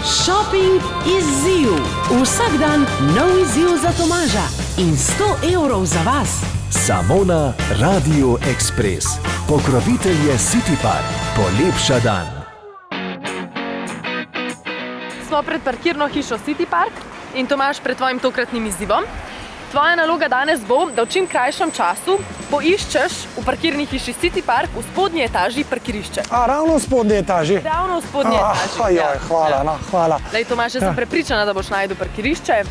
Shopping izziv. Vsak dan nov izziv za Tomaža in 100 evrov za vas. Samo na Radio Express. Pokrovitelj je City Park. Polepša dan. Smo pred parkirno hišo City Park in Tomaž pred tvojim tokratnim izzivom. Tvoja naloga danes bo, da v čim krajšem času poiščeš v parkirni hiši City Park v spodnji etaži parkirišče. Ravno v spodnji etaži? Ravno v spodnji etaži. Hvala. Lej, Tomaž, jaz sem prepričana, da boš našel parkirišče,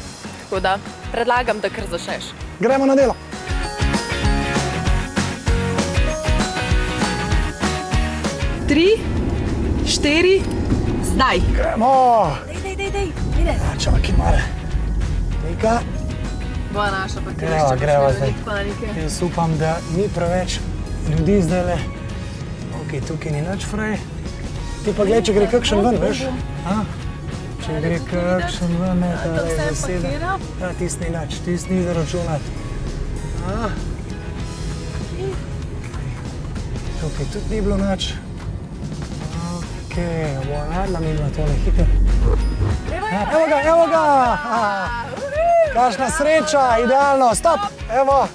tako da predlagam, da kar začneš. Gremo na delo. Tri, štiri, zdaj. Gremo. Dej. Čakaj malo. Nika. Bo naša parkirišča, Greva pa še zdaj. veliko panike. Jaz upam, da ni preveč ljudi zdajle. Ok, tukaj ni nič frej. Ti pa gledaj, če gre kakšen ven, veš? Če gre kakšen ven, ta je zaseda. Ja, tist ni nič, tist ni zaračunat. Tukaj tudi ni bilo nič. Ok, bo naredila mi bila tole hiter. Evo ga! Kakšna sreča, idealno, stop, evo.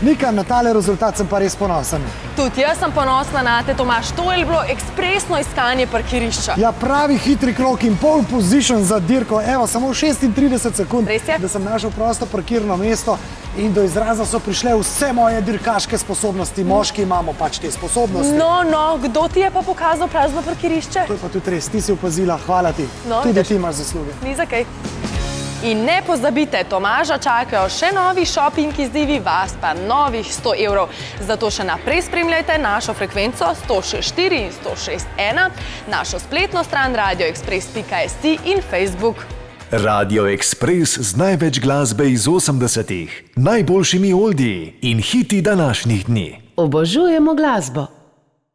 Nika, na tale rezultat sem pa res ponosen. Tudi jaz sem ponosna na te, Tomaž. To je bilo ekspresno iskanje parkirišča. Ja, pravi hitri krok in pole position za dirko. Evo, samo 36 sekund, Res je? da sem našel prosto parkirno mesto in do izraza so prišle vse moje dirkaške sposobnosti. Moški imamo pač te sposobnosti. No, kdo ti je pa pokazal prazno parkirišče? To je pa tudi res, ti si opazila, hvala ti. No, Tudi vidiš. ti imaš zasluge. Ni za kaj. In ne pozabite, Tomaža čakajo še novi shopping izzivi, vas pa novih 100 evrov. Zato še naprej spremljajte našo frekvenco 106.4 in 106.1, našo spletno stran radioexpress.si in Facebook. Radio Express z največ glasbe iz 80-ih, najboljšimi oldiji in hiti današnjih dni. Obožujemo glasbo.